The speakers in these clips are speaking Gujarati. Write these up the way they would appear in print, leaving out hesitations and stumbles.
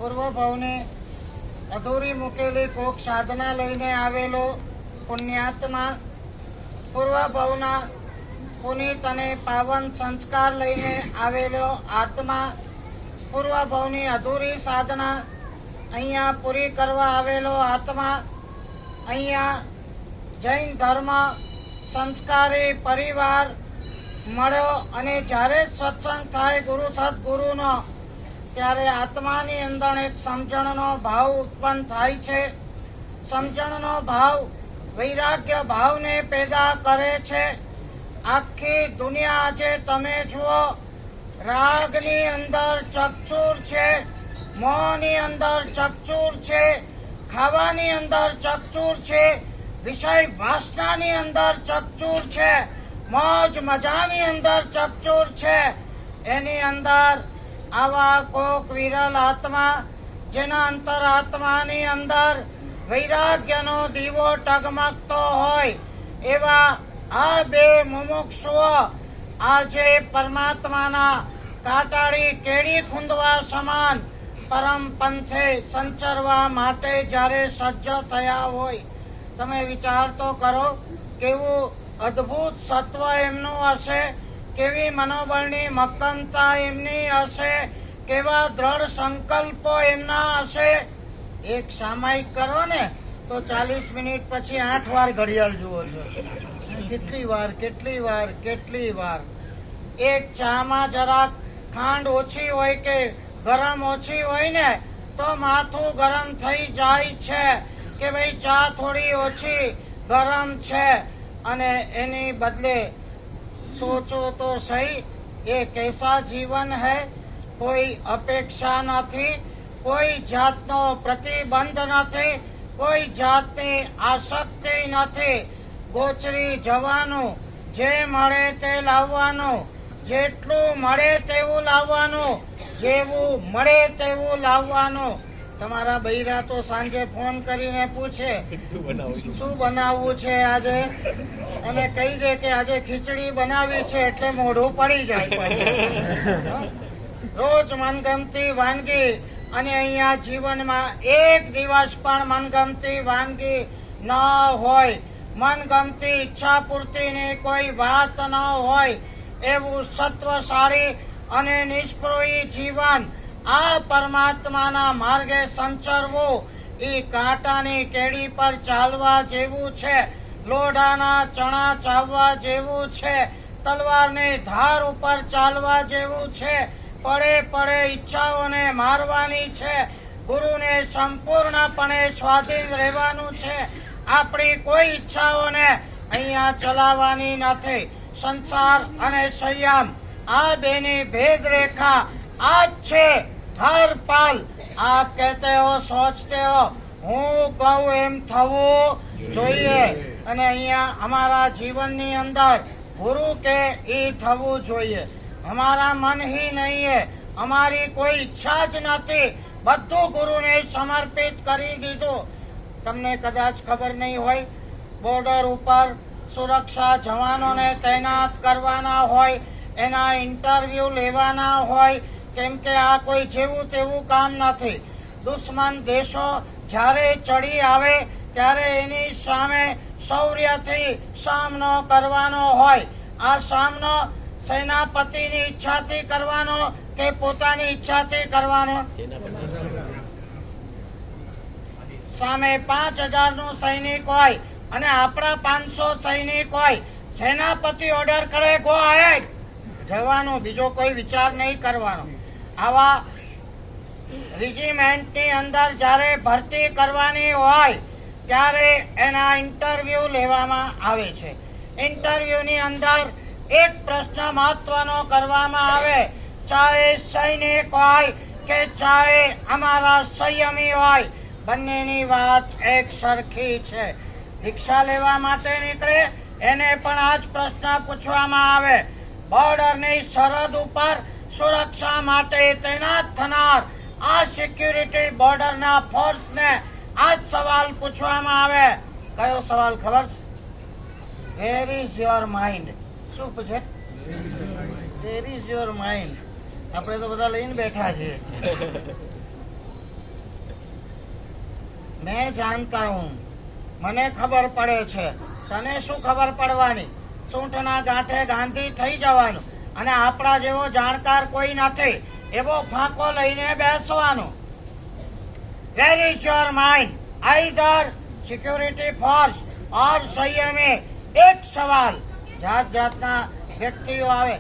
પૂર્વ ભાવને અધૂરી મૂકેલી કોક સાધના લઈને આવેલો પુણ્યાત્મા, પૂર્વ ભાવના પુનિત અને પાવન સંસ્કાર લઈને આવેલો આત્મા, પૂર્વ ભાવની અધૂરી સાધના અહીંયા પૂરી કરવા આવેલો આત્મા, અહીંયા જૈન ધર્મ સંસ્કારી પરિવાર મળ્યો અને જ્યારે સત્સંગ થાય ગુરુ સદગુરુનો, ત્યારે આત્માની અંદર એક સમજણનો ભાવ ઉત્પન્ન થાય છે. સમજણનો ભાવ વૈરાગ્ય ભાવને પેદા કરે છે. આખી દુનિયા આજે તમે જુઓ, રાગની અંદર ચકચૂર છે, મોહની અંદર ચકચૂર છે, ખાવાની અંદર ચકચૂર છે, વિષય વાસનાની અંદર ચકચૂર છે, મોજ મજાની અંદર ચકચૂર છે. એની અંદર આવા કોક વિરલ આત્મા જેના અંતરાત્માની અંદર વૈરાગ્યનો દીવો ટગમગતો હોય, એવા આ બે મુમુક્ષુઓ આજે પરમાત્માના કાટાળી કેડી ખૂંદવા સમાન પરમ પંથે સંચરવા માટે જ્યારે સજ્જ થયા હોય, તમે વિચાર તો કરો કેવું અદ્ભુત સત્વ એમનું હશે, કેવી મનોબળની મક્કમતા એમની હશે, કેવા દ્રઢ સંકલ્પો એમના હશે. એક સામાયિક કરો ને તો 40 મિનિટ પછી 8 વાર ઘડિયાળ જુઓ છો. કેટલી વાર એક ચામાં જરાક ખાંડ ઓછી હોય કે ગરમ ઓછી હોય ને તો માથું ગરમ થઈ જાય છે કે ભાઈ ચા થોડી ઓછી ગરમ છે. અને એની બદલે સોચો તો સહી, એ कैसा જીવન है, કોઈ અપેક્ષા નથી, કોઈ જાતનો પ્રતિબંધ નથી, કોઈ જાતની આસક્તિ નથી. ગોચરી જવાનું, જે મળે તે લાવવાનું, જેટલું મળે તેવું લાવવાનું, જેવું મળે તેવું લાવવાનું. તમારા બૈરા તો સાંજે ફોન કરીને પૂછે શું બનાવવું છે આજે, અને કહી દે કે આજે ખીચડી બનાવી છે, એટલે મોઢું પડી જાય. રોજ મનગમતી વાનગી, અને અહીંયા જીવનમાં એક દિવસ પણ મનગમતી વાનગી ન હોય, મનગમતી ઈચ્છા પૂર્તિની કોઈ વાત ન હોય, એવું સત્વશાળી અને નિષ્પૃહી જીવન, આ પરમાત્માના માર્ગે સંચરવું એ કાંટાની કેડી પર ચાલવા જેવું છે, લોઢાના ચણા ચાવવા જેવું છે, તલવારની ધાર ઉપર ચાલવા જેવું છે. પડે પડે ઈચ્છાઓને મારવાની છે, ગુરુને સંપૂર્ણપણે સ્વાધીન રહેવાનું છે. આપણી કોઈ ઈચ્છાઓને અહીંયા ચલાવવાની નથી. સંસાર અને સંયમ આ બેની ભેદ રેખા આ જ છે. હર પલ આપ કહેતે હો, સોચતે હો, હું કહું એમ થવું જોઈએ. અને અહીંયા અમારા જીવનની અંદર ગુરુ કે એ થવું જોઈએ. हमारा मन ही नहीं है, हमारी कोई ઈચ્છા જ નથી, બધું ગુરુને સમર્પિત કરી દીધું. તમને કદાચ ખબર નહીં હોય, બોર્ડર ઉપર સુરક્ષા જવાનોને તૈનાત કરવાના હોય, એના ઇન્ટરવ્યુ લેવાના હોય, કેમ કે આ કોઈ જેવું તેવું કામ નથી. દુશ્મન દેશો જ્યારે ચડી આવે ત્યારે એની સામે શૌર્યથી સામનો કરવાનો હોય. આ સામનો સેનાપતિની ઈચ્છાથી કરવાનો કે પોતાની ઈચ્છાથી કરવાનો? સામે 5000 નું સૈનિક હોય અને આપણા 500 સૈનિક હોય, સેનાપતિ ઓર્ડર કરે ગો અહેડ, જવાનો, બીજો કોઈ વિચાર નહીં કરવાનો. આવા રેજિમેન્ટની અંદર જ્યારે ભરતી કરવાની હોય ત્યારે એના ઇન્ટરવ્યુ લેવામાં આવે છે. ઇન્ટરવ્યુની અંદર એક પ્રશ્ન મહત્વનો કરવામાં આવે, ચાહે સૈનિક હોય કે ચાહે અમારા સંયમી હોય, બંનેની વાત એક સરખી છે. રિક્ષા લેવા માટે નીકળે એને પણ આ જ પ્રશ્ન પૂછવામાં આવે. બોર્ડરની સરહદ ઉપર સુરક્ષા માટે તૈનાત થનાર આ સિક્યુરિટી બોર્ડરના ફોર્સને આ જ સવાલ પૂછવામાં આવે. કયો સવાલ ખબર? વેર ઇઝ યોર માઇન્ડ? શું પૂછે? વેર ઇઝ યોર માઇન્ડ? આપણે તો બધા લઈને બેઠા છીએ. मैं जानता हूँ, મને ખબર પડે છે, તને શું ખબર પડવાની? સૂંઠના ગાંઠે ગાંધી થઈ જવાનું અને આપણા જેવો જાણકાર કોઈ નથી એવો ફાંકો લઈને બેસવાનું. Where is your mind? Either security force or સંયમી. એક સવાલ, જાત જાતના વ્યક્તિઓ આવે,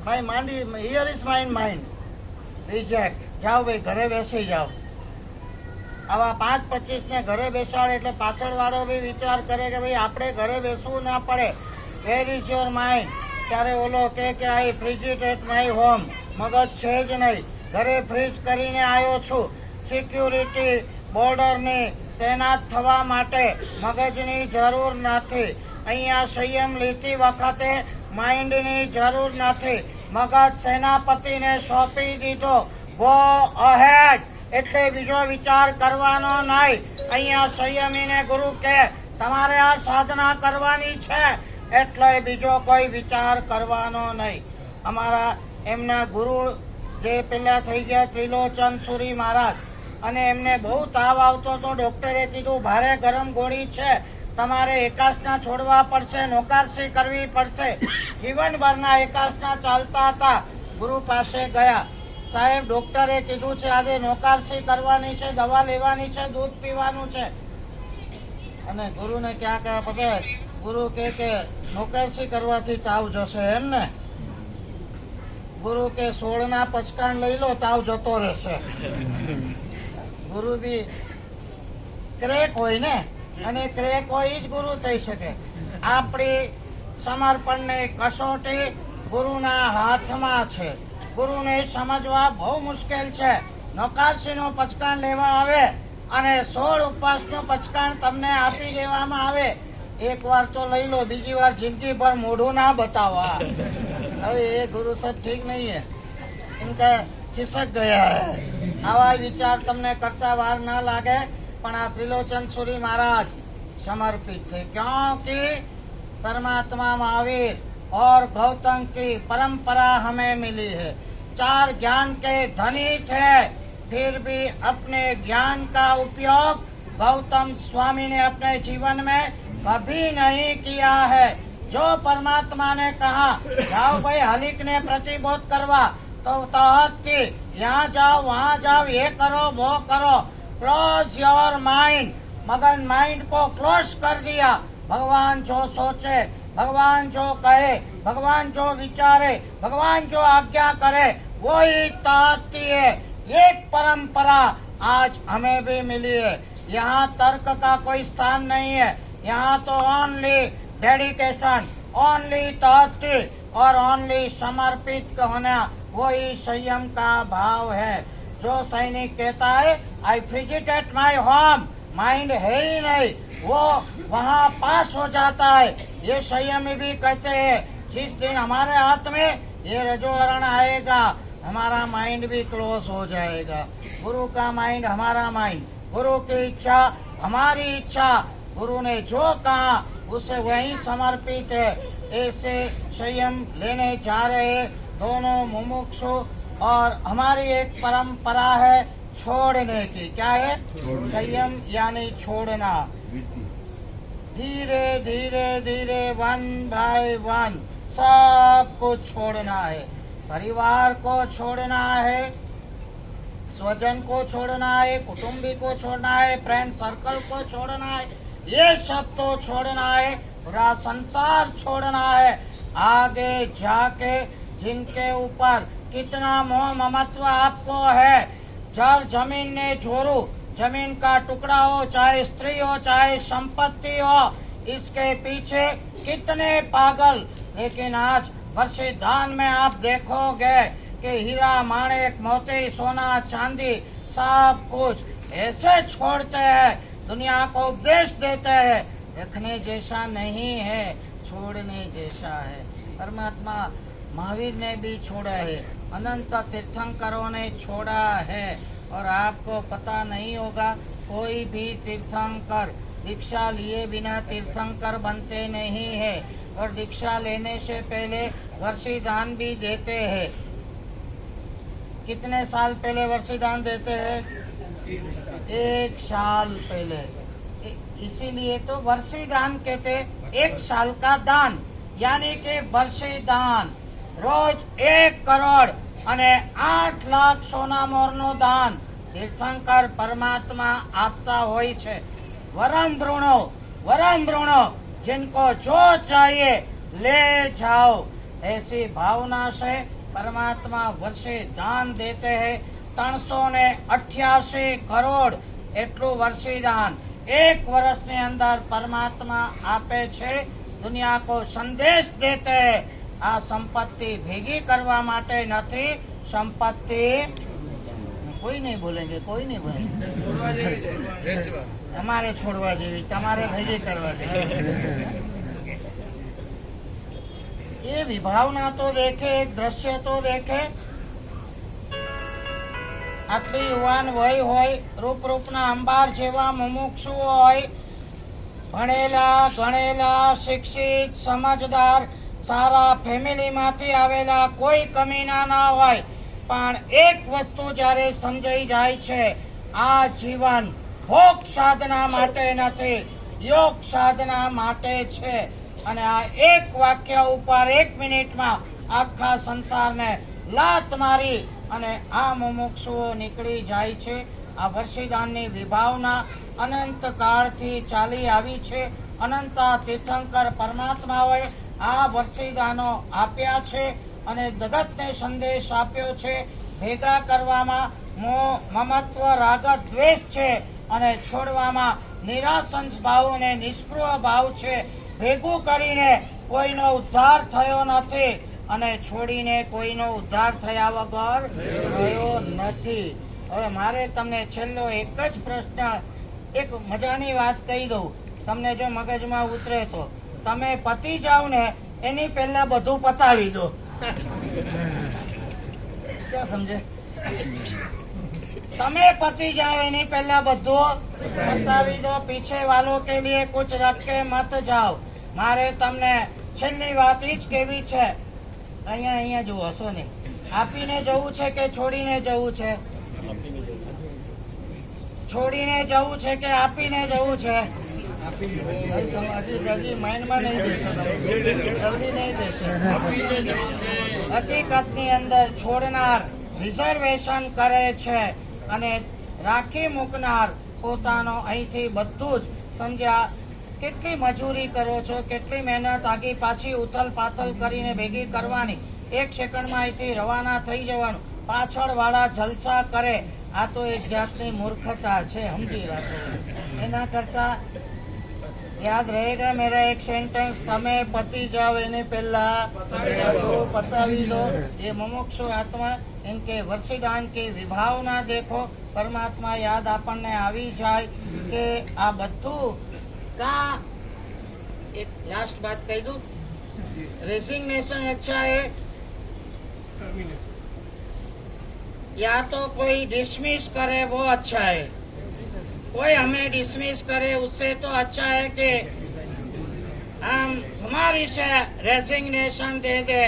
ભાઈ માંડી હિયર ઇઝ માઇન્ડ રિજેક્ટ. જાઓ ભાઈ ઘરે બેસી જાઓ. આવા 5-25 ને ઘરે બેસાડે એટલે પાછળ વાળો બી વિચાર કરે કે ભાઈ આપણે ઘરે બેસવું ના પડે. Where is your mind? ત્યારે ઓલો કે I freeze it at my home. મગજ છે જ નહીં, ઘરે ફ્રીજ કરીને આવ્યો છું. સિક્યુરિટી બોર્ડરની તૈનાત થવા માટે મગજની જરૂર નથી. અહીંયા સંયમ લેતી વખતે માઇન્ડની જરૂર નથી. મગજ સેનાપતિને સોંપી દીધો. ગો અહેડ, એટલે બીજો વિચાર કરવાનો નહીં. અહીંયા સંયમીને ગુરુ કે તમારે આ સાધના કરવાની છે, એટલે બીજો કોઈ વિચાર કરવાનો નહીં. અમારા એમના ગુરુ જે પેલા થઈ ગયા ત્રિલોચન સુરી મહારાજ, અને એમને બહુ તાવ આવતો તો ડોક્ટરે કીધું ભારે ગરમ ગોળી છે, તમારે એકાસના છોડવા પડશે, નોકારસી કરવી પડશે. જીવનભરના એકાસના ચાલતા હતા. ગુરુ પાસે ગયા, સાહેબ ડોક્ટરે કીધું છે આજે નોકારસી કરવાની છે, દવા લેવાની છે, દૂધ પીવાનું છે. અને ગુરુને ક્યાં ક્યાં પતે? ગુરુ કે નોકારસી કરવાથી તાવ જશે એમ ને? ગુરુ કે 16 પચકાણ લઈ લો, તાવ જતો રહેશે. ગુરુ બી ક્રેક હોય ને, અને ક્રેક હોય જ ગુરુ થઈ શકે. આપણી સમર્પણની કસોટી ગુરુના હાથમાં છે. ગુરુને સમજવા બહુ મુશ્કેલ છે. નોકારસીનું પચકાણ લેવા આવે અને 16 ઉપવાસનું પચકાણ તમને આપી દેવામાં આવે. એક વાર તો લઈ લો, બીજી વાર જિંદગી ભર મોઢું ના બતાવવા. હવે એ ગુરુ સબ ઠીક નહીં હે, ઇનકા ખિસક ગયા હે. આવા વિચાર તમને કરતા વાર ના લાગે, પણ આ ત્રિલોચન સુરી મહારાજ समर्पित थे, क्योंकि परमात्मा महावीर और गौतम की परंपरा हमें मिली है. 4 ज्ञान के धनी थे, फिर भी अपने ज्ञान का उपयोग गौतम स्वामी ने अपने जीवन में कभी नहीं किया है. जो परमात्मा ने कहा जाओ भाई हलिक ने प्रतिबोध करवा, तो तहत थी यहाँ जाओ वहाँ जाओ, ये करो वो करो. Close your mind. मगन माइंड को क्लोज कर दिया. भगवान जो सोचे, भगवान जो कहे, भगवान जो विचारे, भगवान जो आज्ञा करे, वो ही तहती है. एक परंपरा आज हमें भी मिली है. यहाँ तर्क का कोई स्थान नहीं है. यहाँ तो ओनली डेडिकेशन, ओनली तहती और ओनली समर्पित होना, वही संयम का भाव है. जो सैनिक कहता है I freeze it at my home, mind है ही नहीं, वो वहाँ पास हो जाता है. ये संयमी भी कहते हैं जिस दिन हमारे हाथ में ये रजोवरण आएगा, हमारा माइंड भी क्लोज हो जाएगा. गुरु का माइंड हमारा माइंड, गुरु की इच्छा हमारी इच्छा. गुरु ने जो कहा उसे वही समर्पित है. ऐसे संयम लेने जा रहे दोनों मुमुक्षु. और हमारी एक परंपरा है छोड़ने की. क्या है? संयम यानी छोड़ना. धीरे धीरे धीरे 1 by 1 सब कुछ छोड़ना है. परिवार को छोड़ना है, स्वजन को छोड़ना है, कुटुंबी को छोड़ना है, फ्रेंड सर्कल को छोड़ना है, ये सब तो छोड़ना है. पूरा संसार छोड़ना है. आगे जाके जिनके ऊपर कितना मोह ममत्व आपको है, जर जमीन ने छोड़ू, जमीन का टुकड़ा हो, चाहे स्त्री हो, चाहे संपत्ति हो, इसके पीछे कितने पागल. लेकिन आज वर्षिदान में आप देखोगे कि हीरा माणिक मोती सोना चांदी सब कुछ ऐसे छोड़ते हैं, दुनिया को उपदेश देते हैं. रखने जैसा नहीं है, छोड़ने जैसा है. परमात्मा महावीर ने भी छोड़ा है, अनंत तीर्थंकरों ने छोड़ा है. और आपको पता नहीं होगा, कोई भी तीर्थंकर दीक्षा लिए बिना तीर्थंकर बनते नहीं है. और दीक्षा लेने से पहले वर्षीदान भी देते हैं. कितने साल पहले वर्षीदान देते हैं? 1 साल पहले। इसीलिए तो वर्षी दान कहते, 1 साल का दान यानी कि वर्षी दान। रोज 1 करोड़ અને 8 લાખ સોના મોરનું દાન તીર્થંકર પરમાત્મા આપતા હોય છે। वरम ब्रूणो जिनको जो चाहिए ले जाओ, ऐसी भावना से परमात्मा वर्षे दान देते हैं। 388 करोड़ એટલું વર્ષી દાન 1 વર્ષની અંદર પરમાત્મા આપે છે। દુનિયા કો સંદેશ દેતે હૈ, આ સંપત્તિ ભેગી કરવા માટે નથી, સંપત્તિ કોઈ નહીં બોલેંગે, કોઈ નહીં બોલેંગે, અમારે છોડવા જેવી, તમારે ભેગી કરવા જેવી। ये विभावना तो देखे, एक दृश्य तो देखे। આટલી યુવાન વય હોય, રૂપના અંબાર જેવા મુમુક્ષુ હોય, ભણેલા ગણેલા શિક્ષિત સમજદાર સારા ફેમિલીમાંથી આવેલા, કોઈ કમીના ના હોય, પણ એક વસ્તુ જ્યારે સમજાઈ જાય છે, આ જીવન ભોગ સાધના માટે નથી, યોગ સાધના માટે છે। અને આ એક વાક્ય ઉપર 1 મિનિટમાં આખા સંસારને લાત મારી અને આ મુમુક્ષુઓ નીકળી જાય છે। આ વર્ષીદાનની વિભાવના અનંત કાળથી ચાલી આવી છે। અનંત તીર્થંકર પરમાત્માઓએ આ વર્ષીદાનો આપ્યા છે અને જગતને સંદેશ આપ્યો છે। ભેગા કરવામાં મોહ મમત્વ રાગ દ્વેષ છે અને છોડવામાં નિરાશંસ ભાવ અને નિષ્પૃહ ભાવ છે। ભેગું કરીને કોઈનો ઉદ્ધાર થયો નથી અને છોડીને કોઈનો ઉદ્ધાર થયા વગર રહ્યો નથી। હવે મારે તમને છેલ્લો એક જ પ્રશ્ન, એક મજાની વાત કહી દઉં, તમને જો મગજમાં ઉતરે તો તમે પતી જાવ ને એની પહેલા બધું પતાવી દો। ક્યાં સમજે? તમે પતી જાઓ એની પહેલા બધું પતાવી દો। પીછે વાલો કે લીએ કુછ રખ કે મત જાઓ। મારે તમને છેલ્લી વાત ઈ જ કેવી છે, અહીંયા જુઓ, હસો નહીં, આપીને જવું છે કે છોડીને જવું છે? છોડીને જવું છે કે આપીને જવું છે? હજી માઇન્ડમાં નહીં બેસે, જલ્દી નહીં બેસે। હકીકતની અંદર છોડનાર રિઝર્વેશન કરે છે અને રાખી મૂકનાર પોતાનો અહીંથી બધું જ, સમજ્યા? કેટલી મજૂરી કરો છો, કેટલી મહેનત આગી પાછી ઉથલ પાથલ કરીને ભેગી કરવાની, 1 સેકન્ડમાં અહીંથી રવાના થઈ જવાનું, પાછળ વાળા જલસા કરે। આ તો એક જાતની મૂર્ખતા છે, સમજી રાખો। એના કરતા યાદ रहेगा मेरा एक सेंटेंस, તમે પતી જાઓ એને પહેલા બધું પતાવી લો। ये मुमुक्षु आत्मा इनके वर्षीदान की विभावना देखो, परमात्मा याद આપણને આવી જાય કે આ બધું का। एक लास्ट बात कह दूं, रेजिग्नेशन अच्छा है या तो कोई डिसमिस करे वो अच्छा है, कोई हमें डिसमिस करे उससे तो अच्छा है कि हम हमारी से रेजिग्नेशन दे दे।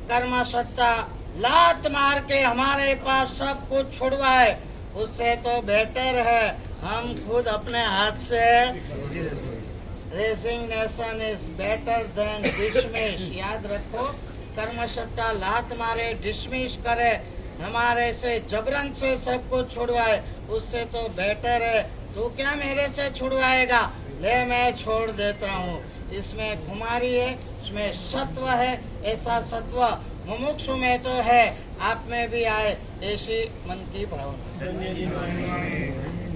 कर्म सत्ता लात मार के हमारे पास सब कुछ छुड़वाए, उससे तो बेटर है हम खुद अपने हाथ से। Resignation is better than dismiss. याद रखो, कर्म सत्ता लात मारे, डिसमिस करे, हमारे से जबरन से सब कुछ छुड़वाए, उससे तो बेटर है तू क्या मेरे से छुड़वाएगा, ले मैं छोड़ देता हूँ। इसमें खुमारी है, इसमें सत्व है, ऐसा सत्व मुमुक्षु में तो है, आप में भी आए, ऐसी मन की भावना।